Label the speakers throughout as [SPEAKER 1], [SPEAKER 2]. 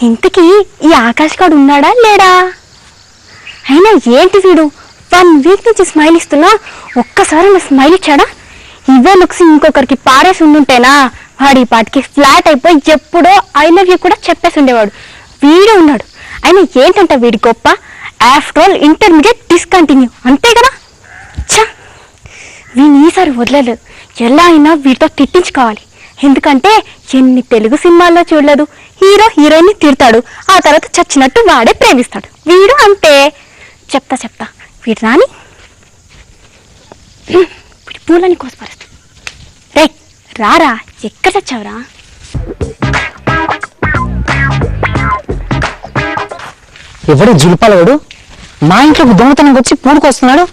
[SPEAKER 1] ఇంతకీ ఈ ఆకాష్ గాడు ఉన్నాడా లేడా? అయినా ఏంటి వీడు 1 వీక్ నుంచి స్మైల్ ఇస్తున్నా, ఒక్కసారి నా స్మైల్ ఇచ్చాడా? ఇవే లుక్స్ ఇంకొకరికి పారేసి ఉండుంటేనా వాడి పాటికి ఫ్లాట్ అయిపోయి ఎప్పుడో ఐ లవ్ యూ కూడా చెప్పేసి ఉండేవాడు. వీడు ఉన్నాడు. అయినా ఏంటంట వీడి గొప్ప? ఆఫ్టర్ ఆల్ ఇంటర్మీడియట్ డిస్కంటిన్యూ, అంతే కదా. ఛా, వీని ఈసారి వదలలేదు. ఎలా అయినా వీటితో తిట్టించుకోవాలి. ఎందుకంటే ఎన్ని తెలుగు సినిమాల్లో చూడలేదు, హీరో హీరోయిన్ని తిడతాడు, ఆ తర్వాత చచ్చినట్టు వాడే ప్రేమిస్తాడు. వీడు అంతే. చెప్తా వీడు రాని వీడి పూలని కోసిపారేస్తాడు. రే రారా, ఎక్కడ చచ్చావురా?
[SPEAKER 2] ఎవడు జులుపాలవాడు మా ఇంట్లోకి దొంగతనం వచ్చి పూడుకొస్తున్నాడు.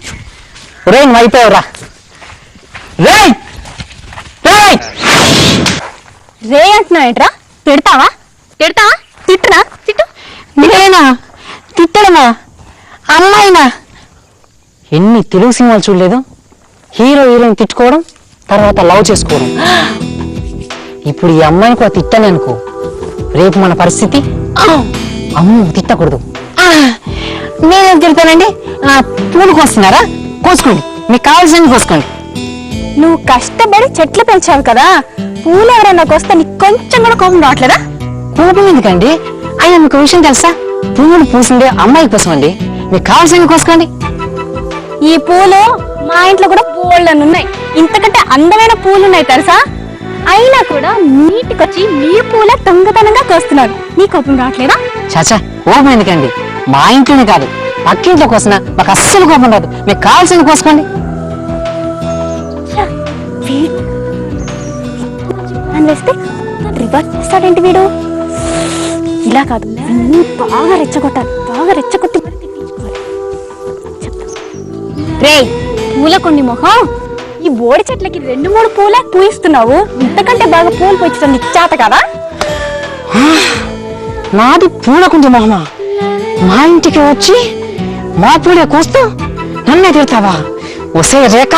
[SPEAKER 2] రే నువ్వు అయిపోయావురా. రే
[SPEAKER 1] రే అంటున్నావు ఏంట్రా? తిడతావా? తిట్టరా? తిట్టు.
[SPEAKER 2] నేనా తిట్టడమా? అమ్మాయినా? ఎన్ని తెలుగు సినిమాలు చూడలేదు? హీరో హీరోయిన్ తిట్టుకోవడం, తర్వాత లవ్ చేసుకోవడం. ఇప్పుడు ఈ అమ్మాయిని కూడా తిట్టని అనుకో, రేపు మన పరిస్థితి. అమ్మ తిట్టకూడదు. నేనేం తిడతానండి? పూలు కోస్తున్నారా? కోసుకోండి, మీకు కావాల్సింది కోసుకోండి.
[SPEAKER 1] నువ్వు కష్టపడి చెట్లు పెంచావు కదా, పూలు ఎవరైనా కోస్తే నీకు కొంచెం కూడా కోపం రావట్లేదా?
[SPEAKER 2] కోపం ఎందుకండి? అయినా మీకు విషయం తెలుసా? పూలు పూసింది అమ్మాయి కోసం అండి, మీకు కావాల్సింది కోసుకోండి.
[SPEAKER 1] ఈ పూలు మా ఇంట్లో కూడా బోల్డన్ని ఉన్నాయి, ఇంతకంటే అందమైన పూలు ఉన్నాయి తెలుసా? అయినా కూడా నీటికొచ్చి నీ పూలే దొంగతనంగా కోస్తున్నాడు. నీ కోపం రావట్లేదా?
[SPEAKER 2] చాచా, కోపం ఎందుకండి? మా ఇంట్లోనే కాదు, పక్కింట్లో కోసినా మాకు అస్సలు కోపం రాదు. మీకు కావాల్సింది కోసుకోండి.
[SPEAKER 1] వేస్తే రివర్స్ చేస్తాడేంటి వీడు? ఇలా కాదు, బాగా రెచ్చగొట్టాలి, బాగా రెచ్చగొట్టి రే పూల కొన్ని మొహం, ఈ బోడి చెట్లకి 2-3 పూలే పూయిస్తున్నావు, ఇంతకంటే బాగా పూలు పూయించడం నీకు చేత కదా?
[SPEAKER 2] నాది పూల కొంచెం మొహమ, మా ఇంటికి వచ్చి మా పూలే కోస్తూ నన్నే తిడతావా? వసే రేఖ,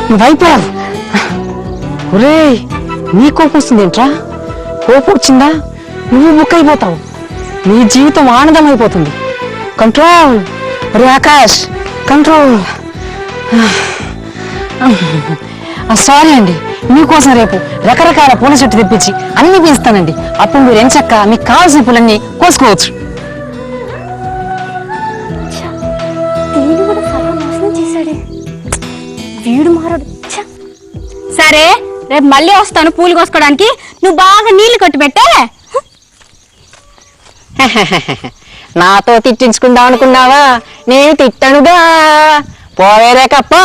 [SPEAKER 2] నువ్వైపోయావు. ఒరే నీ కోపం వస్తుంది ఏంట్రా? కోపం వచ్చిందా నువ్వు బుక్ అయిపోతావు, నీ జీవితం ఆనందం అయిపోతుంది. కంట్రోల్ ఒరే ఆకాష్, కంట్రోల్. సారీ అండి, మీకోసం రేపు రకరకాల పూల చెట్టు తెప్పించి అన్ని పెంచుతానండి. అప్పుడు మీరు ఎంచక్క మీకు కావాల్సిన పూలన్నీ కోసుకోవచ్చు.
[SPEAKER 1] వీడు మారాడు. సరే రేపు మళ్ళీ వస్తాను పూలు కోసుకోవడానికి, నువ్వు బాగా నీళ్లు కొట్టి పెట్టే.
[SPEAKER 2] నాతో తిట్టించుకుందాం అనుకున్నావా? నేను తిట్టనుగా, పోవేరే కప్ప.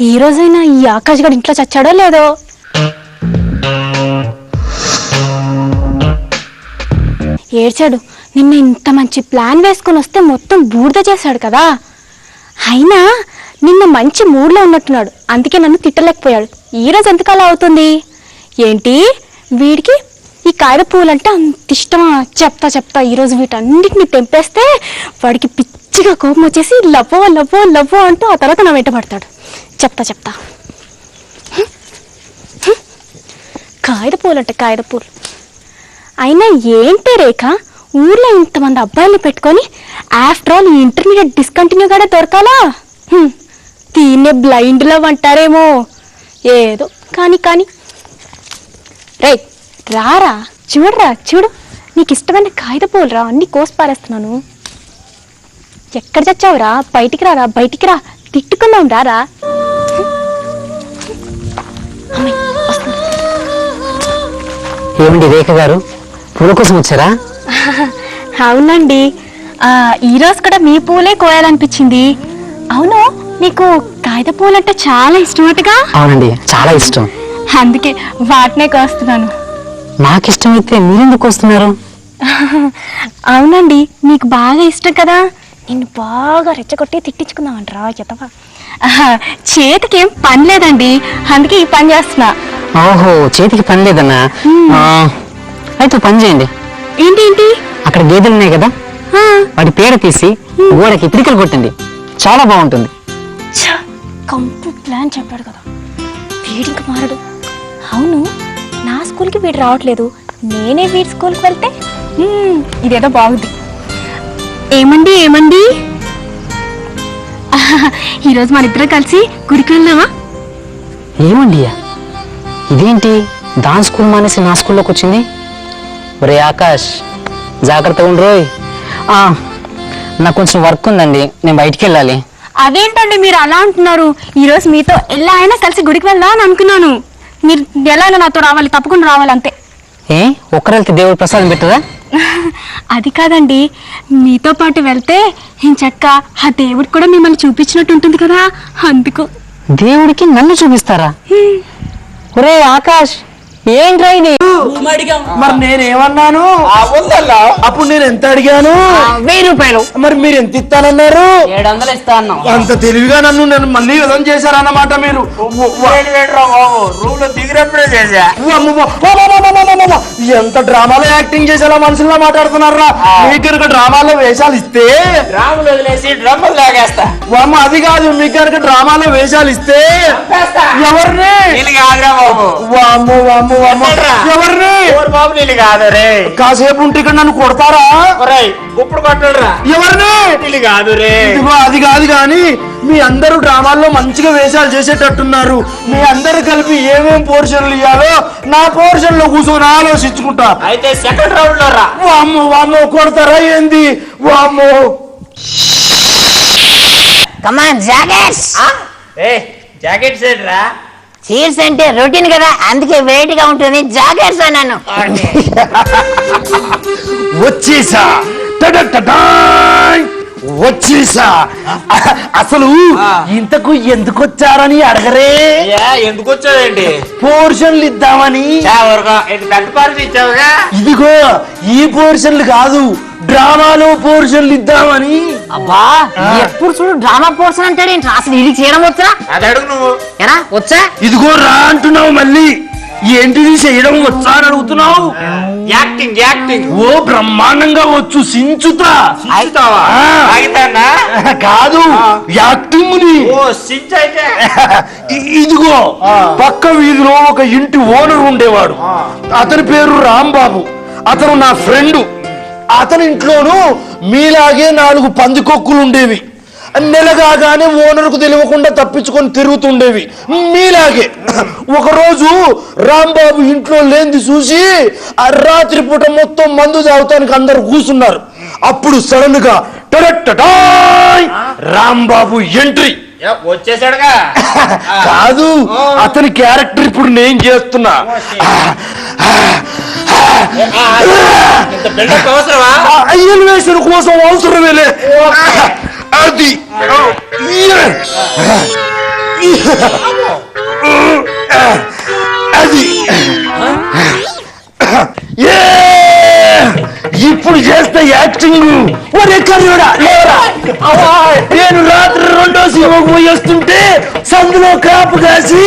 [SPEAKER 1] ఈ రోజైనా ఈ ఆకాష్ గడు ఇంట్లో చచ్చాడో లేదో? ఏడ్చాడు. నిన్న ఇంత మంచి ప్లాన్ వేసుకొని వస్తే మొత్తం బూడిద చేశాడు కదా. అయినా నిన్న మంచి మూడ్లో ఉన్నట్టున్నాడు, అందుకే నన్ను తిట్టలేకపోయాడు. ఈరోజు ఎందుకు అలా అవుతుంది ఏంటి? వీడికి ఈ కాగిత పూలంటే అంత ఇష్టమా? చెప్తా ఈరోజు వీటన్నిటిని తెంపేస్తే వాడికి పిచ్చిగా కోపం వచ్చేసి లవ్వో అంటూ ఆ తర్వాత నా వెంట పడతాడు. చెప్తా కాగిత పూలు. అయినా ఏంటి రేఖ, ఊర్లో ఇంతమంది అబ్బాయిల్ని పెట్టుకొని ఆఫ్టర్ ఆల్ ఇంటర్మీడియట్ డిస్కంటిన్యూ కూడా దొరకాలా? దీన్నే బ్లైండ్ లవ్ అంటారేమో. ఏదో కానీ రే రారా, చూడు నీకు ఇష్టమైన కాగిత పూలురా, అన్ని కోసి పారేస్తున్నాను. ఎక్కడ చచ్చావురా? బయటికి రా, తిట్టుకుందాం రారా.
[SPEAKER 2] ఏమండి రేఖ గారు, పూల కోసం వచ్చారా?
[SPEAKER 1] అవునండి, ఈరోజు కూడా మీ పూలే కోయాలనిపించింది. అవును, నీకు కాగిత పూలంటే చాలా ఇష్టమటగా?
[SPEAKER 2] అవునండి, చాలా ఇష్టం.
[SPEAKER 1] అందుకే వాటినే కోస్తున్నాను.
[SPEAKER 2] నాకు ఇష్టమైతే మీరెందుకు వస్తున్నారు?
[SPEAKER 1] అవునండి, నీకు బాగా ఇష్టం కదా, నిన్ను బాగా రెచ్చగొట్టి తిట్టించుకుందామంటారా? ఎతవా, చేతికి ఏం పని లేదండి, అందుకే ఈ పని చేస్తున్నా.
[SPEAKER 2] ఓహో, చేతికి పని లేదన్నా? అయితే పని చేయండి.
[SPEAKER 1] ఏంటి?
[SPEAKER 2] అక్కడ గేదెలు ఉన్నాయి కదా, వాటి పేడ తీసి గోడకి పిడికలు కొట్టండి. చాలా బాగుంటుంది.
[SPEAKER 1] కంప్లీట్ ప్లాన్ చెప్పాడు కదా, వీడింక మారడు. అవును, నా స్కూల్కి వీడు రావట్లేదు, నేనే వీడి స్కూల్కి వెళ్తే ఇదేదో బాగుంది. ఏమండి ఏమండి, ఈరోజు మన ఇద్దరం కలిసి గుడికి వెళ్దామా?
[SPEAKER 2] ఏమండి ఇదేంటి దాని స్కూల్ మానేసి నా స్కూల్లోకి వచ్చింది? ఒరే ఆకాష్, జాగ్రత్తగా ఉండు రోయ్. నాకు కొంచెం వర్క్ ఉందండి, నేను బయటికి వెళ్ళాలి.
[SPEAKER 1] అదేంటండి మీరు అలా అంటున్నారు? ఈరోజు మీతో ఎలా అయినా కలిసి గుడికి వెళ్దాం అని అనుకున్నాను. మీరు ఎలా అయినా నాతో రావాలి, తప్పకుండా రావాలి అంతే.
[SPEAKER 2] ఏ ఒక్కరెళ్తే దేవుడు ప్రసాదం పెట్టదా?
[SPEAKER 1] అది కాదండి, మీతో పాటు వెళ్తే ఇంచక్క ఆ దేవుడికి కూడా మిమ్మల్ని చూపించినట్టు ఉంటుంది కదా, అందుకు.
[SPEAKER 2] దేవుడికి నన్ను చూపిస్తారా? ఒరే ఆకాష్, ఏంట్రా ఇది?
[SPEAKER 3] మరి నేనేమన్నాను? అప్పుడు నేను ఎంత అడిగాను?
[SPEAKER 2] 1000 రూపాయలు.
[SPEAKER 3] మరి మీరు ఎంత ఇస్తానన్నారు?
[SPEAKER 2] 700 ఇస్తా అన్నా.
[SPEAKER 3] అంత తెలివిగా నన్ను మళ్ళీ విధం చేశారన్నమాట మీరు. ఎంత డ్రామాలో యాక్టింగ్ చేసేలా మనుషుల్లో మాట్లాడుతున్నారా? మీకు కనుక డ్రామాలో వేషాలు ఇస్తే అమ్మ, అది కాదు, మీకు కనుక డ్రామాలో వేషాలు ఇస్తే ఎవరిని? వామ్మో వామ్మో వామ్మో, ఎవరిని? కాసేపు ఉంటే ఇక్కడ నన్ను కొడతారా?
[SPEAKER 4] ఇప్పుడు కొట్టరా
[SPEAKER 3] ఎవరిని? ఇదిగో అది కాదు కానీ మీ అందరూ డ్రామాల్లో మంచిగా వేషాలు చేసేటట్టున్నారు. మీ అందరు కలిపి ఏమేం పోర్షన్లు ఇవ్వాలో నా పోర్షన్ లో కూర్చొని ఆలోచించుకుంటా.
[SPEAKER 4] అయితే సెకండ్ రౌండ్ లో రా.
[SPEAKER 3] వామ్మో వామ్మో, కొడతారా ఏంది? వామ్మో.
[SPEAKER 2] కమాన్ జాకెట్స్.
[SPEAKER 4] జాకెట్స్ ఏంట్రా?
[SPEAKER 2] చీర్స్ అంటే రొటీన్ కదా, అందుకే వెయిట్ గా ఉంటుంది, జాకెట్స్ అన్నాను.
[SPEAKER 3] వచ్చేసా, వచ్చేసా. అసలు ఇంతకు ఎందుకు వచ్చారని అడగరే?
[SPEAKER 4] ఎందుకు వచ్చావేంటి?
[SPEAKER 3] పోర్షన్లు ఇద్దామని.
[SPEAKER 4] పెద్ద పార్టీ ఇచ్చావుగా.
[SPEAKER 3] ఇదిగో ఈ పోర్షన్లు కాదు, డ్రామాలో పోర్షన్లు ఇద్దామని.
[SPEAKER 2] అబ్బా, ఎప్పుడు చూడు డ్రామా పోర్షన్ అంటాడు ఏంటి? అసలు ఇది చేయడం వచ్చా?
[SPEAKER 4] అది అడుగు నువ్వు.
[SPEAKER 2] ఎలా వచ్చా?
[SPEAKER 3] ఇదిగో రా అంటున్నావు మళ్ళీ. ఏంటిది చేయడం వచ్చా అని అడుగుతున్నావు?
[SPEAKER 4] Acting acting.
[SPEAKER 3] ఓ బ్రహ్మాండంగా వచ్చు, సించుతా.
[SPEAKER 4] ఆగితానా?
[SPEAKER 3] కాదు, యాక్టింగ్ ని.
[SPEAKER 4] ఓ సించ్ అయితే.
[SPEAKER 3] ఇదిగో పక్క వీధిలో ఒక ఇంటి ఓనర్ ఉండేవాడు. అతని పేరు రాంబాబు. అతను నా ఫ్రెండ్. అతని ఇంట్లోనూ మీలాగే 4 పందికొక్కులు ఉండేవి. నెలగానే ఓనర్కు తెలియకుండా తప్పించుకొని తిరుగుతుండేవి మీలాగే. ఒకరోజు రాంబాబు ఇంట్లో లేనిది చూసి ఆ రాత్రి పూట మొత్తం మందు తాగుతానికి అందరు కూర్చున్నారు. అప్పుడు సడన్ గా రాంబాబు ఎంట్రీ.
[SPEAKER 4] వచ్చేసాడుగా.
[SPEAKER 3] కాదు, అతని క్యారెక్టర్ ఇప్పుడు నేను చేస్తున్నా. ఎలివేషన్ కోసం అవసరమేలే. అది అది ఇప్పుడు చేస్తే యాక్టింగ్. ఒరే కర్ణుడా లేరా, నేను రాత్రి 2వ సినిమాకు పోయేస్తుంటే సందులో కాపు కాసి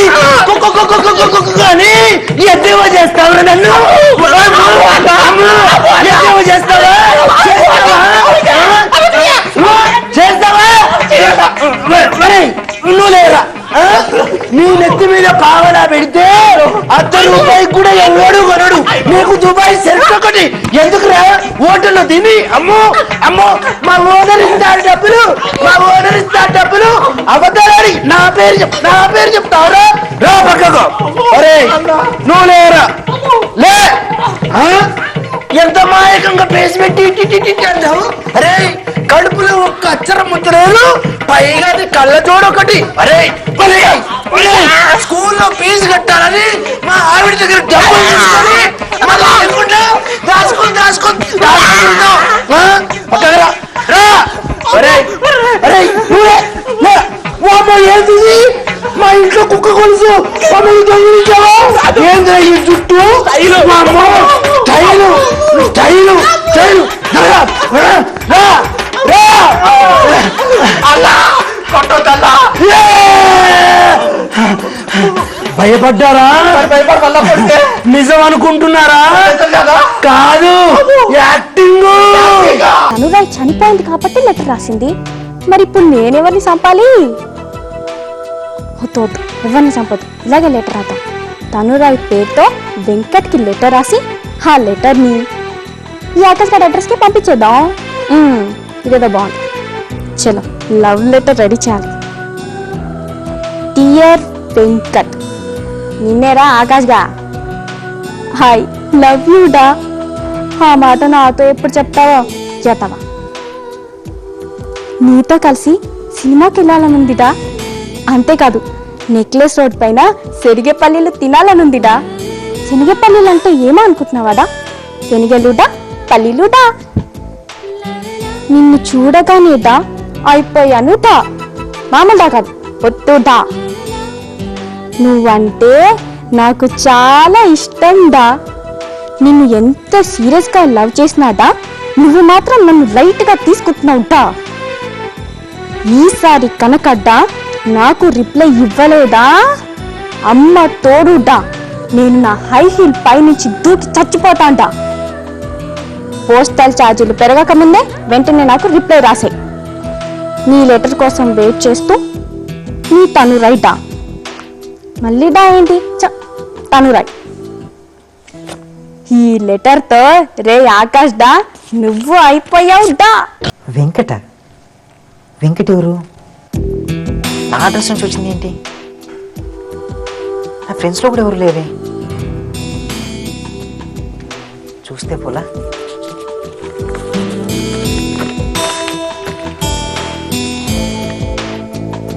[SPEAKER 3] అని ఎద్దేవో చేస్తావా నన్ను? ఎద్దేవో చేస్తావా? చేస్తావా? నువ్వు లేరా? నీ నెత్తి మీద పావలా పెడితే ₹1 కూడా ఎవడు కొనడు. నీకు దుబాయ్ సెర్చ్ ఒకటి ఎందుకురా? హోటల్లో తిని అమ్మో అమ్మో మా ఓనర్ ఇస్తాడు డబ్బులు, మా ఓనర్ ఇస్తాడు డబ్బులు అబద్ధాలి. నా పేరు చెప్తావురా? రా పక్కకు. అరే నువ్వు లేరా? లే. ఎంత మాయకంగా పేసి పెట్టి అంటావు? అరే కడుపులో ఒక్క అక్షరం ముద్దలేదు, పైగా కళ్ళ జోడొకటి. అరే స్కూల్లో ఫీజు కట్టాలని మా ఆవిడ దగ్గర డబ్బులు తీసుకొని దాచుకుంటావు. ఏంటి మా ఇంట్లో కుక్క కొలుసు ఏంద్రా ఈ జుట్టు? భయపడ్డారా? నిజం అనుకుంటున్నారా? కాదు, యాక్టింగ్.
[SPEAKER 1] అనురాగ్ చనిపోయింది కాబట్టి లెటర్ రాసింది. మరి ఇప్పుడు నేనెవరిని చంపాలి? వద్దు వద్దు, ఎవరిని చంపదు. ఇలాగే లెటర్ రాద్దాం. తనురాయ్ పేరుతో వెంకట్కి లెటర్ రాసి ఆ లెటర్ని ఈ ఆకాశ్ గారి అడ్రస్కి పంపించేద్దాం. ఇదేదో బాగుంది. చలో లవ్ లెటర్ రెడీ చేయాలి. డియర్ వెంకట్, నిన్నేరా ఆకాష్గా, హాయ్ లవ్ యూ డా. ఆ మాట నాతో ఎప్పుడు చెప్తావో చేతావా? నీతో కలిసి సినిమాకి వెళ్ళాలనుందిడా. అంతేకాదు నెక్లెస్ రోడ్ పైన శనగపల్లీలు తినాలనుందిడా. శనగపల్లీలు అంటే ఏమో అనుకుంటున్నావాడా? శనగలుడా పల్లీలుడా. నిన్ను చూడగానేదా అయిపోయానుదా. మామూలుదా కాదు, పొత్తుదా. నువ్వంటే నాకు చాలా ఇష్టందా. నిన్ను ఎంత సీరియస్గా లవ్ చేసినాదా, నువ్వు మాత్రం నన్ను లైట్గా తీసుకుంటున్నావుదా. ఈసారి కనకడ్డా నాకు రిప్లై ఇవ్వలేదా, అమ్మ తోడుడా, నేను నా హై హీల్ పైనుంచి దూకి చచ్చిపోతాండా. పోస్టల్ ఛార్జీలు పెరగక ముందే వెంటనే నాకు రిప్లై రాసాయి. నీ లెటర్ కోసం వెయిట్ చేస్తూ నీ తనురాయ్ డా. మళ్ళీ డా ఏంటి? తనురాయ్. ఈ లెటర్తో రే ఆకాష్ డా, నువ్వు అయిపోయావు డా.
[SPEAKER 2] వెంకట ఎవరు? నా అడ్రస్ నుంచి వచ్చింది ఏంటి? నా ఫ్రెండ్స్లో కూడా ఎవరు లేరే. చూస్తే పోలా.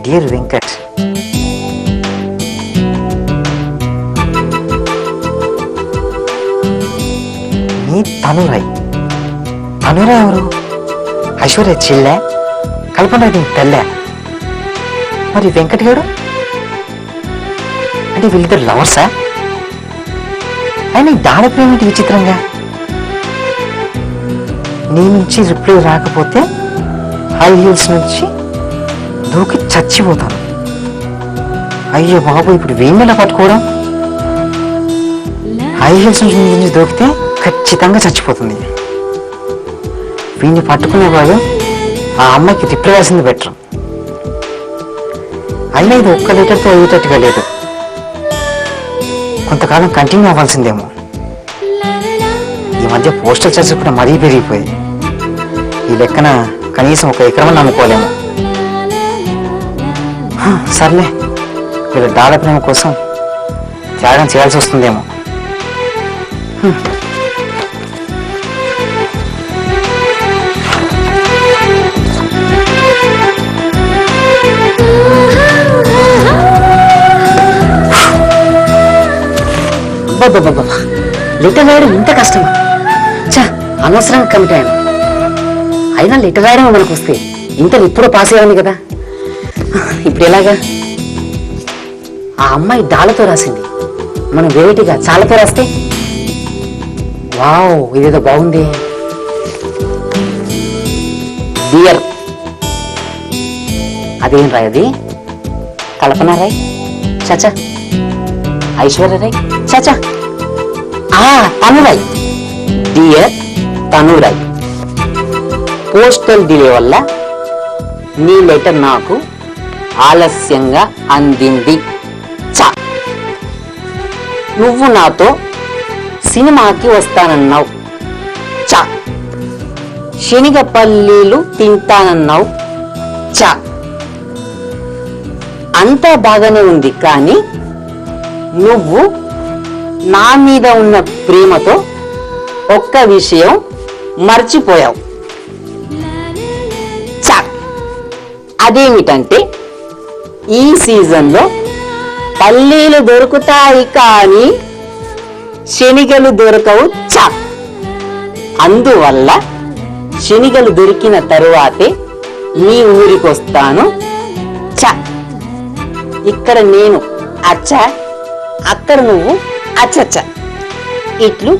[SPEAKER 2] డియర్ వెంకట్, నీ తనురాయ్ ఎవరు? ఐశ్వర్య చెల్లె, కల్పన తెల్లే. మరి వెంకట్ గారు అంటే వీళ్ళిద్దరు లవర్సా? అయినా దాని ప్రేమ విచిత్రంగా. నీ నుంచి రిప్లై రాకపోతే హై హీల్స్ నుంచి దూకి చచ్చిపోతాను. అయ్యో బాబు, ఇప్పుడు వేణిలా పట్టుకోవడం. హై హీల్స్ నుంచి దూకితే ఖచ్చితంగా చచ్చిపోతుంది. వీడిని పట్టుకునే వాళ్ళు ఆ అమ్మాయికి రిప్లై రాసింది బెటర్. అయినా ఇది ఒక్క లెటర్తో అయ్యేటట్టుగా లేదు. కొంతకాలం కంటిన్యూ అవ్వాల్సిందేమో. ఈ మధ్య పోస్టల్ ఛార్జెస్ కూడా మరీ పెరిగిపోయాయి. ఈ లెక్కన కనీసం 1 ఎకరం అమ్ముకోలేము. సర్లే, వీళ్ళ డాలర్ ప్రేమ కోసం త్యాగం చేయాల్సి వస్తుందేమో. లెటర్ రాయడం ఇంత కష్టమా? అనవసరంగా కమిట్ అయ్యాను. అయినా లెటర్ రాయడం మనకు వస్తే ఇంతలో ఇప్పుడు పాస్ అయ్యాను కదా. ఇప్పుడు ఎలాగా? ఆ అమ్మాయి డాలతో రాసింది, మనం వెరైటీగా చాలతో రాస్తే. వావ్, ఇదేదో బాగుంది. డియర్, అదేం రాయది? కల్పన Roy, చచా. Aishwarya Roy, చచా. Tanu Rai. Dear Tanu Rai, postal delay వల్ల నీ లెటర్ నాకు ఆలస్యంగా అందింది. నువ్వు నాతో సినిమాకి వస్తానన్నావు. శనగపల్లీలు తింటానన్నావు. అంతా బాగానే ఉంది, కానీ నువ్వు నా మీద ఉన్న ప్రేమతో ఒక్క విషయం మర్చిపోయావు. అదేమిటంటే ఈ సీజన్లో పల్లీలు దొరుకుతాయి కానీ శనిగలు దొరకవు. అందువల్ల శనిగలు దొరికిన తరువాతే నీ ఊరికొస్తాను. ఇక్కడ నేను అచ్చ, అక్కడ నువ్వు అచ్చచ్చ. ఇట్లు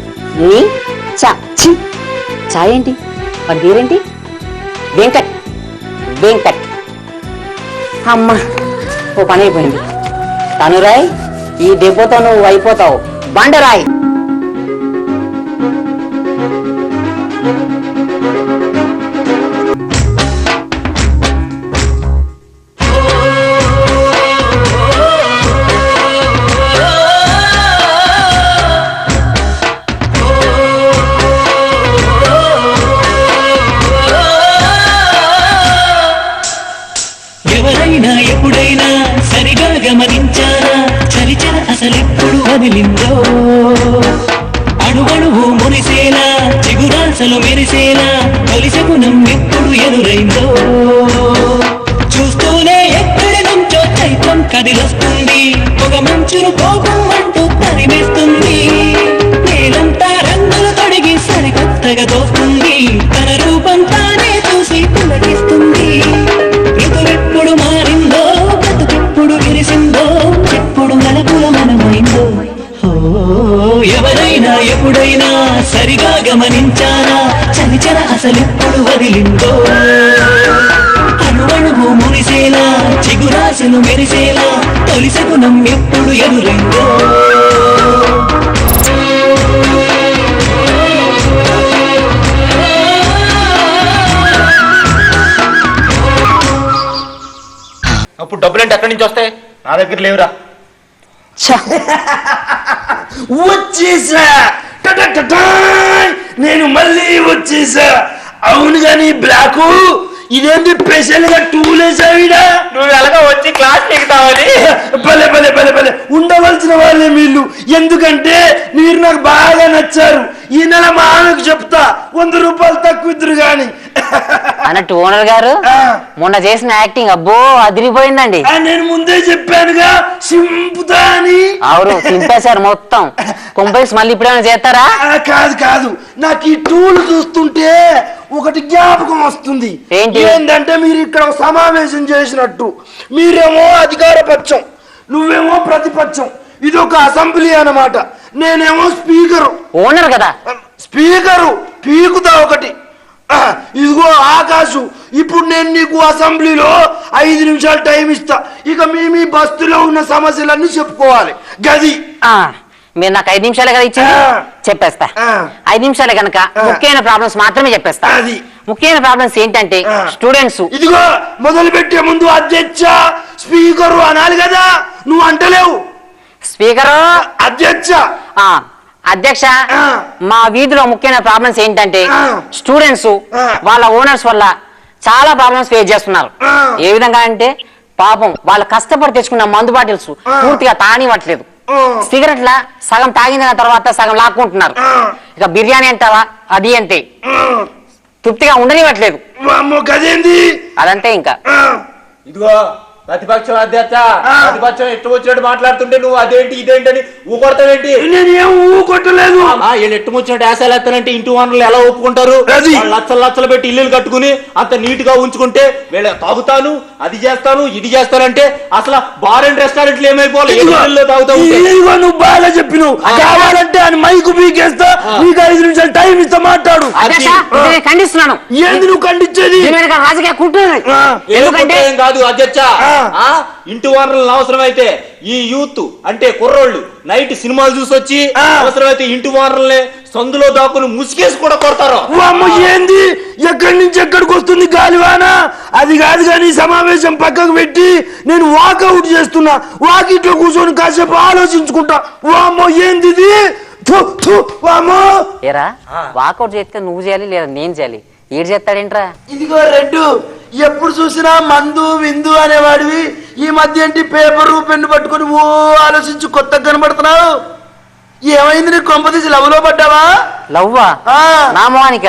[SPEAKER 2] నీ చా ఏంటి? మరి పేరేంటి? వెంకట్. అమ్మ, ఓ పని అయిపోయింది. తనురాయ్, ఈ దెబ్బతో నువ్వు అయిపోతావు బండరాయ్.
[SPEAKER 5] ఎవరైనా ఎప్పుడైనా సరిగా గమనించారా చరిచర అసలెప్పుడు వదిలిందో అణువణువు మురిసేలా చిగురాసలు మెరిసేలా తొలిసగుణం ఎప్పుడు ఎదురైందో చూస్తూనే ఎక్కడి నుంచో చైత్రం కదిలొస్తుంది ఒక మంచును కోపం అంటూ తరిమేస్తుంది నేలంతా రంగులు తొడిగి సరికొత్తగా దోస్తుంది తన రూపం తానే చూసి పులకిస్తుంది ఋతువెప్పుడు మారిందో బతుకెప్పుడు విరిసిందో ఎప్పుడు నలుపుల మనమైందో ఎవరైనా ఎప్పుడైనా సరిగా గమనించారా చలిచర అసలెప్పుడు వదిలిందో అణువణువు మురిసేలా చిగురాశలు మెరిసేలా తొలిసగుణం ఎప్పుడు ఎదురైందో
[SPEAKER 4] అప్పుడు డబ్బులు ఎక్కడి నుంచి వస్తాయి? నా దగ్గర లేవురా.
[SPEAKER 3] వచ్చేసా నేను మళ్ళీ వచ్చేసా. అవును గాని బ్లాకు ఇదేంటి స్పెషల్ గా టూలేసావిడా?
[SPEAKER 4] నువ్వు ఎలాగో వచ్చి క్లాస్ ఎక్కుతావని.
[SPEAKER 3] భలే భలే భలే భలే ఉండవలసిన వాళ్ళే వీళ్ళు. ఎందుకంటే మీరు నాకు బాగా నచ్చారు. ఈ నెల మా ఆమెకు చెప్తా 100 రూపాయలు తక్కువ ఇద్దరు గాని.
[SPEAKER 2] అన్నట్టు ఓనర్ గారు మొన్న చేసిన యాక్టింగ్ అబ్బో అదిరిపోయిందండి.
[SPEAKER 3] నేను ముందే చెప్పానుగా సింపుతా అని.
[SPEAKER 2] అవును సింపేశారు మొత్తం. కొంపేసి మళ్ళీ ఇప్పుడేమైనా చేస్తారా?
[SPEAKER 3] కాదు కాదు, నాకు ఈ టూల్ చూస్తుంటే ఒకటి జ్ఞాపకం వస్తుంది. ఏంటంటే మీరు ఇక్కడ సమావేశం చేసినట్టు మీరేమో అధికార పక్షం, నువ్వేమో ప్రతిపక్షం. ఇది ఒక అసెంబ్లీ అన్నమాట. నేనేమో స్పీకరు.
[SPEAKER 2] ఓనర్ కదా
[SPEAKER 3] స్పీకరు పీకుతా ఒకటి. ఇదిగో ఆకాశం, ఇప్పుడు నేను నీకు అసెంబ్లీలో 5 నిమిషాలు టైం ఇస్తా. ఇక మీ బస్తులో ఉన్న సమస్యలన్నీ చెప్పుకోవాలి. గది
[SPEAKER 2] మీరు నాకు 5 నిమిషాలే కదా ఇచ్చింది, చెప్పేస్తా. 5 నిమిషాలే కనుక ముఖ్యమైన ప్రాబ్లమ్స్ మాత్రమే చెప్పేస్తా. ముఖ్యమైన ప్రాబ్లమ్స్ ఏంటంటే స్టూడెంట్స్.
[SPEAKER 3] ఇదిగో మొదలు పెట్టే ముందు అధ్యక్ష స్పీకరు అనాలి కదా, నువ్వు అంటలేవు.
[SPEAKER 2] స్పీకరు
[SPEAKER 3] అధ్యక్ష.
[SPEAKER 2] అధ్యక్ష, మా వీధిలో ముఖ్యమైన ప్రాబ్లమ్స్ ఏంటంటే స్టూడెంట్స్ వాళ్ళ ఓనర్స్ వల్ల చాలా ప్రాబ్లమ్స్ ఫేస్ చేస్తున్నారు. ఏ విధంగా అంటే పాపం వాళ్ళు కష్టపడి తెచ్చుకున్న మందు బాటిల్స్ పూర్తిగా తానివ్వట్లేదు. సిగరెట్ల సగం తాగిన తర్వాత సగం లాక్కుంటున్నారు. ఇక బిర్యానీ అంటావా అది అంతే, తృప్తిగా ఉండనివ్వట్లేదు. అదంతే. ఇంకా
[SPEAKER 4] ఇదిగో ప్రతిపక్షం అధ్యక్ష, ప్రతిపక్షం ఎట్టు వచ్చినట్టు మాట్లాడుతుంటే నువ్వు అదేంటి ఇదేంటని ఊకొడతావేంటి?
[SPEAKER 3] నేనేం ఊకొట్టలేదు.
[SPEAKER 4] వీళ్ళు ఎట్టు వచ్చినట్టు యాసాలు ఎత్తానంటే ఇంటి వనరులు ఎలా ఒప్పుకుంటారు? లక్షలు లక్షలు పెట్టి ఇల్లు కట్టుకుని అంత నీట్ గా ఉంచుకుంటే వీళ్ళ తాగుతాను అది చేస్తాను ఇది చేస్తానంటే అసలు బార్ అండ్ రెస్టారెంట్లు ఏమైపోవాలి?
[SPEAKER 3] నువ్వు బాగా చెప్పినావు. కావాలంటే అని మైకు పీకేస్తా, నీకు 5 నిమిషాలు టైం ఇస్తా, మాట్లాడు.
[SPEAKER 2] ఖండిస్తున్నాను.
[SPEAKER 3] ఏంది నువ్వు ఖండించేది?
[SPEAKER 2] రాజకీయ కుట్ర
[SPEAKER 4] కాదు అధ్యక్ష. ఇంటి వనరులను అవసరమైతే ఈ యూత్ అంటే కుర్రోళ్ళు నైట్ సినిమాలు చూసొచ్చి అవసరమైతే ఇంటి వనరులనే సందులో దాక్కుని ముసుగేసి కూడా కొడతారు.
[SPEAKER 3] ఏంది ఎక్కడి నుంచి ఎక్కడికి వస్తుంది గాలివాన? అది కాదు కానీ సమావేశం పక్కకు పెట్టి నేను వాకౌట్ చేస్తున్నా. వాకిట్లో కూర్చొని కాసేపు ఆలోచించుకుంటా. వామ్మో ఏంది
[SPEAKER 2] ఏరా వాకౌట్ చేస్తే నువ్వు చేయాలి లేదా నేను చేయాలి? ఏడు చేస్తాడేంట్రా?
[SPEAKER 3] ఇదిగో రెడ్డు, ఎప్పుడు చూసినా మందు విందు అనేవాడివి. ఈ మధ్య ఏంటి పేపరు పెన్ను పట్టుకొని ఓ ఆలోచించి కొత్తగా కనబడుతున్నావు. ఏమైంది నీకు? కొంపతీసి లవ్ లో పడ్డావా?
[SPEAKER 2] లవ్వా? నా మోనిక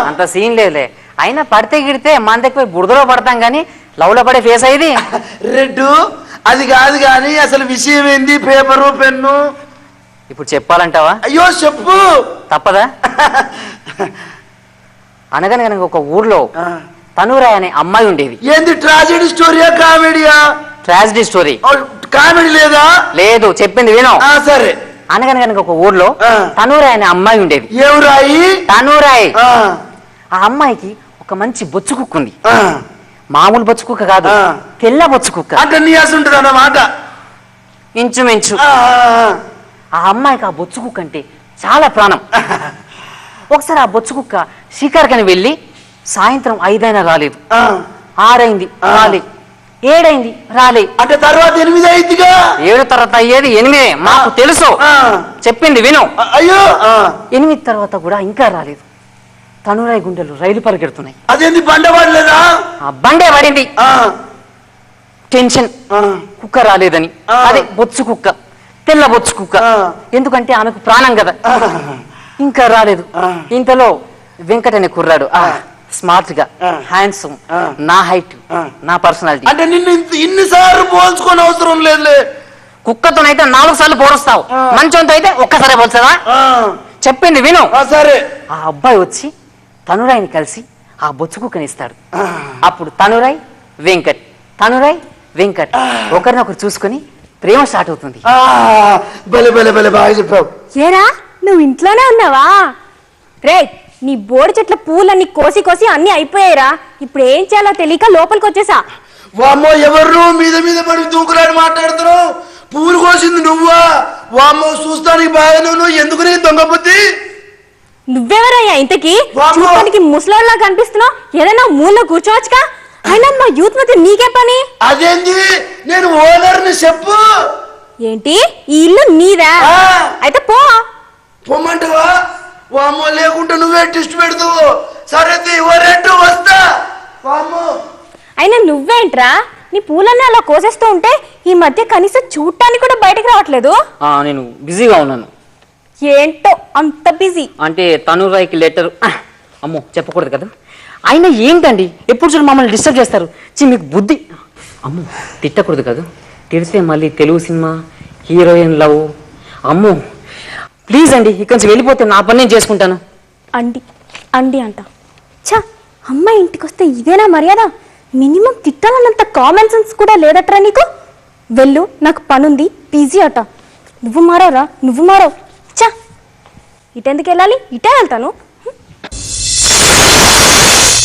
[SPEAKER 2] అంత సీన్ లేదులే. అయినా పడితే గిడితే మన దగ్గర బురదలో పడతాం గానీ లవ్ లో పడే ఫేస్ అయింది.
[SPEAKER 3] రెడ్డు అది కాదు గాని అసలు విషయం ఏంది? పేపరు పెన్ను
[SPEAKER 2] ఇప్పుడు చెప్పాలంటావా?
[SPEAKER 3] అయ్యో చెప్పు.
[SPEAKER 2] తప్పదా? అనగనగా ఒక ఊర్లో తనూరాయ్ అనే అమ్మాయి ఉండేది.
[SPEAKER 3] ఏంది ట్రాజెడీ స్టోరీయా కామెడీయా?
[SPEAKER 2] Tragedy story.
[SPEAKER 3] కామెడీ లేదా?
[SPEAKER 2] లేదు, చెప్పింది విను.
[SPEAKER 3] సరే.
[SPEAKER 2] అనగనగా ఒక ఊర్లో తనూరాయ్ అనే అమ్మాయి ఉండేది.
[SPEAKER 3] ఎవరాయి?
[SPEAKER 2] తనూరాయ్. ఆ అమ్మాయికి ఒక మంచి బొచ్చు కుక్క ఉంది. మామూలు బొచ్చు కుక్క కాదు, తెల్ల బొచ్చు కుక్క.
[SPEAKER 3] అంటే నీయాసి ఉంటుంది అన్నమాట.
[SPEAKER 2] ఇంచుమించు. ఆ అమ్మాయికి ఆ బొచ్చు కుక్క అంటే చాలా ప్రాణం. ఒకసారి ఆ బొచ్చు కుక్క షికార్కని వెళ్ళి సాయంత్రం 5 అయినా రాలేదు, 6 అయింది రాలే, 7 అయింది రాలే.
[SPEAKER 3] అంటే తర్వాత 8 అయిందిగా.
[SPEAKER 2] 7 తర్వాత అయ్యేది 8 మాకు తెలుసు, చెప్పింది విను.
[SPEAKER 3] అయ్యో
[SPEAKER 2] 8 తర్వాత కూడా ఇంకా రాలేదు. తనూరాయ్ గుండెలు రైలు పరిగెడుతున్నాయి.
[SPEAKER 3] అదేంది బండ పడలేదా?
[SPEAKER 2] బండే పడింది. టెన్షన్ కుక్క రాలేదని. అదే బొచ్చు కుక్క, తెల్ల బొచ్చు కుక్క. ఎందుకంటే ఆమెకు ప్రాణం కదా, ఇంకా రాలేదు. ఇంతలో వెంకట్ అనే కుర్రాడు స్మార్ట్ గా, హ్యాండ్సమ్, నా హైట్, నా పర్సనాలిటీ.
[SPEAKER 3] అంటే నిన్ను ఇన్నిసార్లు పోల్చుకొని అవసరం లేదులే.
[SPEAKER 2] కుక్కతోనైతే 4 సార్లు పోరుస్తావు, మంచంతో అయితే ఒక్కసారి పోల్చావా? చెప్పింది విను.
[SPEAKER 3] సరే.
[SPEAKER 2] ఆ అబ్బాయి వచ్చి తనురాయిని కలిసి ఆ బొచ్చు కుక్కని ఇస్తాడు. అప్పుడు తనురాయ్ వెంకట్, తనురాయ్ వెంకట్ ఒకరినొకరు చూసుకుని ప్రేమ స్టార్ట్ అవుతుంది.
[SPEAKER 3] భలే భలే భలే బాగా చెప్పావు.
[SPEAKER 1] ఏరా నువ్వు ఇంట్లోనే ఉన్నావా? రే నీ బోడి చెట్ల పూలన్నీ కోసి కోసి అన్ని అయిపోయాయిరా. ఇప్పుడు ఏం చేయాలో తెలియక లోపలికి వచ్చేసా.
[SPEAKER 3] వామ్మో, ఎవరు మీద మీద పడి దూకులాడి మాట్లాడుతున్నావు? పూలు కోసింది నువ్వా? వామ్మో, చూస్తానికి బాగానే ఉన్నావు. ఎందుకు నీ దొంగ బుద్ధి?
[SPEAKER 1] నువ్వెవరయ్యా ఇంతకీ? చూడటానికి ముసలాళ్ళలా కనిపిస్తున్నావు. ఏదైనా మూలలో కూర్చోవచ్చుగా. అయినా మా యూత్ మధ్య నీకే పని?
[SPEAKER 3] అదేంటి, నేను ఓనర్ని చెప్పు.
[SPEAKER 1] ఏంటి ఈ ఇల్లు నీదా? అయితే పో.
[SPEAKER 3] పొమ్మంటావా? వామ్మో, లేకుంటే నువ్వే టెస్ట్ పెడతావు. సరే ఓరెట్టు వస్తా. వామ్మో,
[SPEAKER 1] అయినా నువ్వేంట్రా నీ పూలన్నీ అలా కోసేస్తూ ఉంటే ఈ మధ్య కనీసం చూడటానికి కూడా బయటకు రావట్లేదు.
[SPEAKER 2] నేను బిజీగా ఉన్నాను.
[SPEAKER 1] ఏంటో అంత బిజీ.
[SPEAKER 2] అంటే తనురాయ్కి లెటర్, అమ్మో చెప్పకూడదు కదా. అయినా ఏంటండి ఎప్పుడు చూడు మమ్మల్ని డిస్టర్బ్ చేస్తారు. మీకు బుద్ధి. అమ్మో తిట్టకూడదు కదా, తిడితే మళ్ళీ తెలుగు సినిమా హీరోయిన్ లవ్. అమ్మో ప్లీజ్ అండి, ఇక్కడి నుంచి వెళ్ళిపోతే నా పని నేను చేసుకుంటాను.
[SPEAKER 1] అండి అండి అంట. ఛా, అమ్మాయి ఇంటికి వస్తే ఇదేనా మర్యాద? మినిమం తిట్టాలన్నంత కామన్ సెన్స్ కూడా లేదట్రా నీకు. వెళ్ళు, నాకు పనుంది, బిజీ అట. నువ్వు మారవరా, నువ్వు మారవు. ఛా, ఇటెందుకు వెళ్ళాలి? ఇటే వెళ్తాను.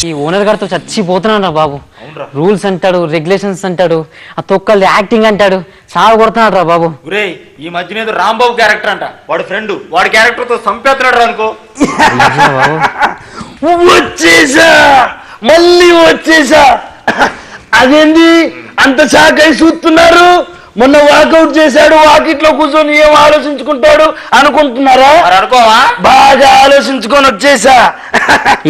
[SPEAKER 2] ఈ ఓనర్ గారితో చచ్చిపోతున్నాడు రా బాబు. రూల్స్ అంటాడు, రెగ్యులేషన్స్ అంటాడు, ఆ తొక్కల్ది యాక్టింగ్ అంటాడు, సాగు కొడుతున్నాడు రా బాబు.
[SPEAKER 4] ఈ మధ్యన ఏదో రాంబాబు క్యారెక్టర్ అంట, వాడి ఫ్రెండ్ వాడి క్యారెక్టర్ తో సంపేస్తున్నాడు అనుకో.
[SPEAKER 3] వచ్చేసా, మళ్ళీ వచ్చేసా. అదేంది అంత షాక్ అయి చూస్తున్నారు? మొన్న వాకౌట్ చేశాడు, వాకిట్లో కూర్చొని ఏం ఆలోచించుకుంటాడు అనుకుంటున్నారా?
[SPEAKER 4] అనుకోవా?
[SPEAKER 3] బాగా ఆలోచించుకొని వచ్చేసా.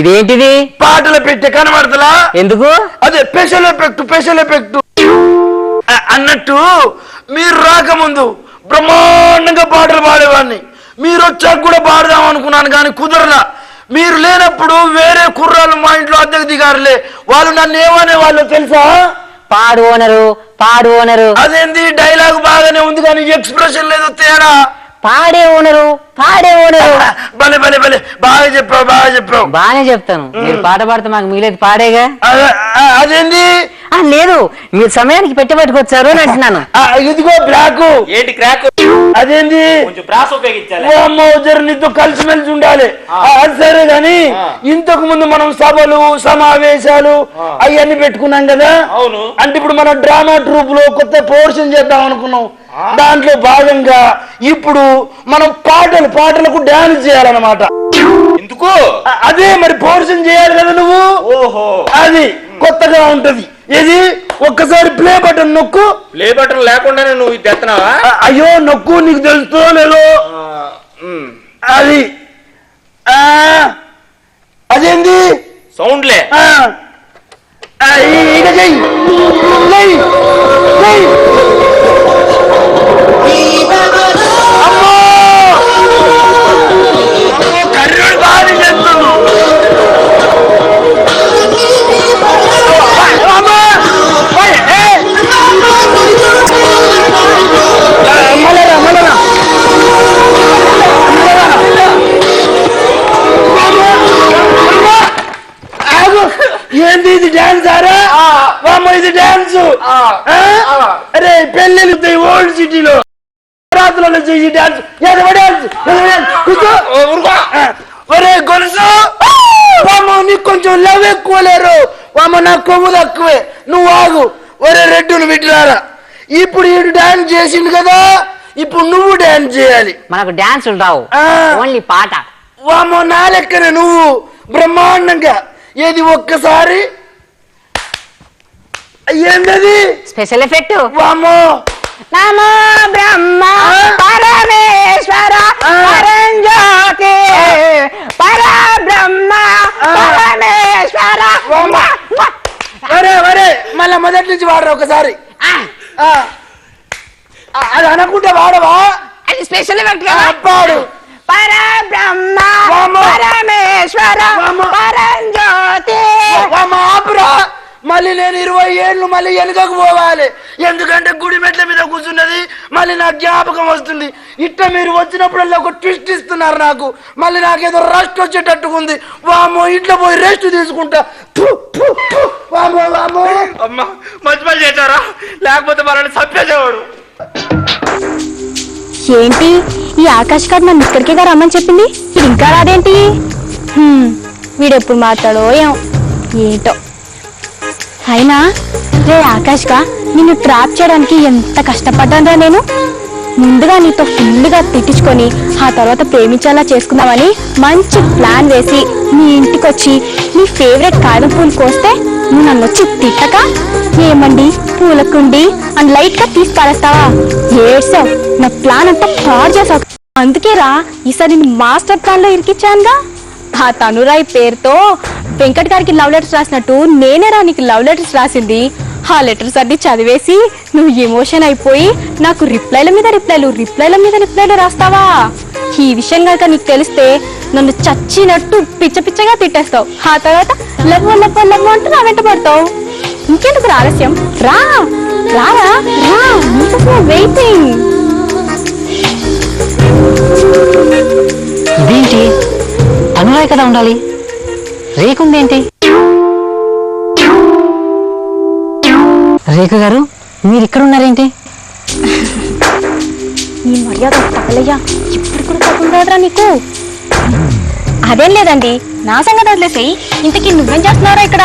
[SPEAKER 2] ఇదేంటిది?
[SPEAKER 3] పాటలు పెట్టే కనబడతలా?
[SPEAKER 2] ఎందుకు?
[SPEAKER 3] అదే స్పెషల్ ఎఫెక్ట్ అన్నట్టు. మీరు రాకముందు బ్రహ్మాండంగా పాటలు పాడేవాడిని. మీరు వచ్చాక కూడా పాడదాం అనుకున్నాను కానీ కుదరలా. మీరు లేనప్పుడు వేరే కుర్రాళ్ళు మా ఇంట్లో అద్దెకు దిగారులే. వాళ్ళు నన్ను ఏమనే వాళ్ళు తెలుసా?
[SPEAKER 2] పాడు ఓనరు, పాడు ఓనరు.
[SPEAKER 3] అదేంది, డైలాగ్ బాగానే ఉంది కానీ ఎక్స్ప్రెషన్ లేదు, తేడా.
[SPEAKER 2] పాడే ఓనరు, పాడే ఓనరు.
[SPEAKER 3] భలే భలే భలే బాగా చెప్పావు, బాగా చెప్పావు.
[SPEAKER 2] బాగానే చెప్తాను. మీరు పాట పాడితే మాకు మిగిలేదు పాడేగా.
[SPEAKER 3] అదేంది?
[SPEAKER 2] లేదు, మీరు సమయానికి పెట్టబట్టుకొచ్చారు అని అంటున్నాను.
[SPEAKER 3] ఇదిగో బ్లాక్.
[SPEAKER 4] ఏంటి క్రాక్?
[SPEAKER 3] అదేంది,
[SPEAKER 4] కొంచెం బ్రాస్ ఉపయోగించాలి.
[SPEAKER 3] నీతో కలిసిమెలిసి ఉండాలి. అది సరే గాని ఇంతకు ముందు మనం సభలు సమావేశాలు అవన్నీ పెట్టుకున్నాం కదా.
[SPEAKER 4] అవును.
[SPEAKER 3] అంటే ఇప్పుడు మన డ్రామా ట్రూప్ లో కొత్త పోర్షన్ చేద్దాం అనుకున్నాం. దాంట్లో భాగంగా ఇప్పుడు మనం పాటలకు డాన్స్ చేయాలన్నమాట.
[SPEAKER 4] ఎందుకు?
[SPEAKER 3] అదే మరి పోర్షన్ చేయాలి కదా నువ్వు.
[SPEAKER 4] ఓహో,
[SPEAKER 3] అది కొత్తగా ఉంటది. ఇది ఒక్కసారి ప్లే బటన్ నొక్కు.
[SPEAKER 4] ప్లే బటన్ లేకుండానే నువ్వు ఇది ఎత్తనావా?
[SPEAKER 3] అయ్యో నొక్కు, నీకు తెలుస్తుందో లేదో. అది అదేంది
[SPEAKER 4] సౌండ్లే.
[SPEAKER 3] ఇక చెయ్యి. అమ్మో కర్రీ బాగా చేస్తున్నావు. ఏంది ఇది డాన్స్? ఆరా ఇది డాన్స్. అరే పెళ్ళిళ్ళు ఓల్డ్ సిటీలో రాత్రులలో చేసి డాన్స్. ఒరే గొలుసు, నీకు కొంచెం లవ్ ఎక్కువ లేరు. నాకు కొమ్ము తక్కువే, నువ్వు ఆగు. ఒరే రెడ్డును విట్లారా, ఇప్పుడు ఈడు డాన్స్ చేసిండు కదా, ఇప్పుడు నువ్వు డాన్స్ చేయాలి.
[SPEAKER 2] మనకు డాన్సులు రావు, ఓన్లీ పాట.
[SPEAKER 3] వామో నా లెక్కనే నువ్వు బ్రహ్మాండంగా. ఏది ఒక్కసారి ఏంటది
[SPEAKER 2] స్పెషల్ ఎఫెక్ట్.
[SPEAKER 3] వామో
[SPEAKER 2] నమో బ్రహ్మ పరమేశ్వర పరంజ్యోతి పరబ్రహ్మ పరమేశ్వర.
[SPEAKER 3] వరే మళ్ళా మొదటి నుంచి వాడరు ఒకసారి. అది అనకుంటే వాడవా?
[SPEAKER 2] అది స్పెషల్
[SPEAKER 3] పాడు.
[SPEAKER 2] పరబ్రహ్మ
[SPEAKER 3] వామ్మో.
[SPEAKER 2] పరమేశ్వర
[SPEAKER 3] వామ్మో.
[SPEAKER 2] పరంజ్యోతి.
[SPEAKER 3] ఆపురా. మళ్ళీ నేను 20 ఏళ్ళు మళ్ళీ వెనుకకు పోవాలి. ఎందుకంటే గుడి మెట్ల మీద కూర్చున్నది మళ్ళీ నాకు జ్ఞాపకం వస్తుంది. ఇట్లా మీరు వచ్చినప్పుడల్లా ఒక ట్విస్ట్ ఇస్తున్నారు నాకు. మళ్ళీ నాకేదో రెస్ట్ వచ్చేటట్టుకుంది. వామో ఇంట్లో పోయి రెస్ట్ తీసుకుంటా. వామో వామో.
[SPEAKER 4] అమ్మా మంచి పని చేశారా, లేకపోతే మనల్ని చంపేసేవాడు.
[SPEAKER 1] ఏంటి ఈ ఆకాష్ గారు నన్ను ఇక్కడికే రమ్మని చెప్పింది, ఇది ఇంకా రాదేంటి? వీడెప్పుడు మాట్లాడో ఏంటో. అయినా రే ఆకాష్ గా నిన్ను ట్రాప్ చేయడానికి ఎంత కష్టపడ్డానరా నేను. ముందుగా నీతో ఫుల్గా తిట్టించుకొని ఆ తర్వాత ప్రేమించేలా చేసుకుందామని మంచి ప్లాన్ వేసి నీ ఇంటికి వచ్చి నీ ఫేవరెట్ కాయల పూలు కోస్తే నువ్వు నన్ను వచ్చి తిట్టక ఏమండి పూలకుండి అని లైట్ గా తీసి పారేస్తావా? ఏడ్సావు, నా ప్లాన్ అంతా పాడు చేసావు. అందుకే రా ఈసారి నేను మాస్టర్ ప్లాన్ లో ఇరికిచ్చానుగా. ఆ తనురాయ్ పేరుతో వెంకట్ గారికి లవ్ లెటర్స్ రాసినట్టు నేనే రా నీకు లవ్ లెటర్స్ రాసింది. ఆ లెటర్స్ అన్ని చదివేసి నువ్వు ఎమోషన్ అయిపోయి నాకు రిప్లైల మీద రిప్లైలు రాస్తావా? ఈ విషయం కనుక నీకు తెలిస్తే నన్ను చచ్చినట్టు పిచ్చగా తిట్టేస్తావు. ఆ తర్వాత లవ్ అంటూ నా వెంట పడతావు. ఇంకెందుకు ఆలస్యం? రా రారా రా, నీకోసం వెయిటింగ్.
[SPEAKER 2] ఇదేంటి అనురాయ్ కదా ఉండాలి, రేకుందేంటి? రేఖ గారు మీరు ఇక్కడ ఉన్నారేంటి?
[SPEAKER 1] ఈ మర్యాద తగలయ్యా, ఇప్పుడు కూడా తగులురా నీకు. అదేం లేదండి, నా సంగతి వదిలేసేయి. ఇంతకీ నువ్వేం చేస్తున్నారా ఇక్కడ?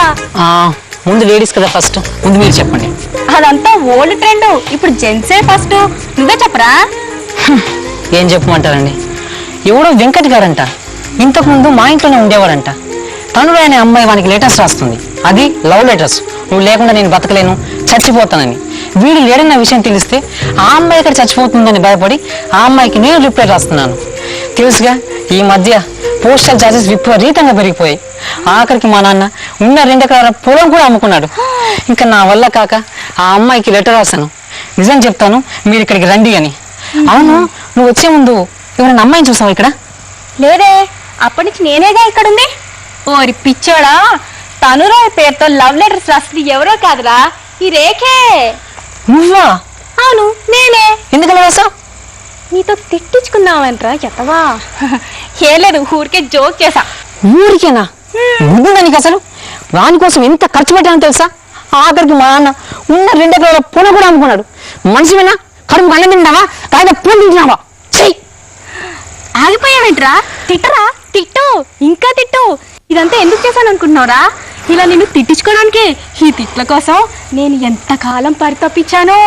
[SPEAKER 2] ముందు లేడీస్ కదా ఫస్ట్, ముందు మీరు చెప్పండి.
[SPEAKER 1] అదంతా ఓల్డ్ ట్రెండ్, ఇప్పుడు జెంట్సే ఫస్ట్. నువ్వే చెప్పరా.
[SPEAKER 2] ఏం చెప్పమంటారండి, ఎవడో వెంకట్ గారంట ఇంతకు ముందు మా ఇంట్లోనే ఉండేవాడంట. తనుడు అనే అమ్మాయి వానికి లెటర్స్ రాస్తుంది, అది లవ్ లెటర్స్. నువ్వు లేకుండా నేను బతకలేను, చచ్చిపోతానని. వీడు లేడన్న విషయం తెలిస్తే ఆ అమ్మాయి ఇక్కడ చచ్చిపోతుందని భయపడి ఆ అమ్మాయికి నేను రిప్లై రాస్తున్నాను. తెలుసుగా ఈ మధ్య పోస్టల్ చార్జెస్ విపరీతంగా పెరిగిపోయాయి. ఆఖరికి మా నాన్న ఉన్న 2 ఎకరాల పొలం కూడా అమ్ముకున్నాడు. ఇంకా నా వల్ల కాక ఆ అమ్మాయికి లెటర్ రాశాను. నిజం చెప్తాను, మీరు ఇక్కడికి రండి అని. అవును, నువ్వు వచ్చే ముందు ఎవరైనా అమ్మాయిని చూసావు ఇక్కడ?
[SPEAKER 1] లేదే, అప్పటి నుంచి నేనేగా ఇక్కడ ఉంది. ఓరి పిచ్చోడా, తనురాయ్ పేరుతో లవ్ లెటర్స్ రాసింది ఎవరో కాదురా, ఈ రేఖే.
[SPEAKER 2] నువ్వా?
[SPEAKER 1] అవును నేనే.
[SPEAKER 2] ఎందుకలా రాసావు?
[SPEAKER 1] నీతో తిట్టించుకుందామంటరా ఎత్తవా. ఏం లేదు, ఊరికే జోక్ చేసా.
[SPEAKER 2] ఊరికేనా? నువ్వు నీకు అసలు వాని కోసం ఎంత ఖర్చు పెట్టానో తెలుసా? ఆఖరికి మా నాన్న ఉన్న 2 ఎకరాల పొలం కూడా అమ్ముకున్నాడు. మనిషివేనా? కడుపు అన్నం తింటావా, కాగా పూలు తింటున్నావా?
[SPEAKER 1] ఆగిపోయావేంట్రా? తిట్టరా, తిట్టు, ఇంకా తిట్టు. ఇదంతా ఎందుకు చేశాను అనుకుంటున్నావురా? ఇలా నిన్ను తిట్టించుకోవడానికే. ఈ తిట్ల కోసం నేను ఎంతకాలం పరితపించానో.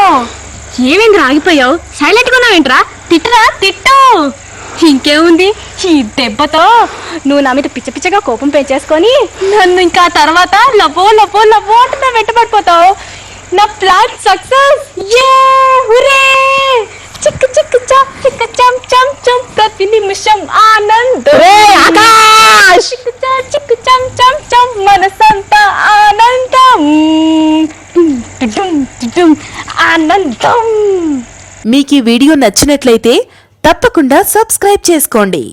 [SPEAKER 1] ఏమేంద్రా ఆగిపోయావు? సైలెంట్ గా ఉన్నావేంట్రా? తిట్టరా, తిట్టు. ఇంకేముంది, ఈ దెబ్బతో నువ్వు నా మీద పిచ్చగా కోపం పెంచేసుకొని నన్ను ఇంకా తర్వాత లవ్వో అంటే నా వెంటబడిపోతావు. నా ప్లాన్ సక్సెస్. చిక్కు చిక్కు చం చిక్కు చం చం చం, ప్రతి నిమిషం ఆనందం. చిక్కు చం చం చం, మనసంతా ఆనందం ఆనందం.
[SPEAKER 6] మీకు ఈ వీడియో నచ్చినట్లయితే తప్పకుండా సబ్స్క్రైబ్ చేసుకోండి.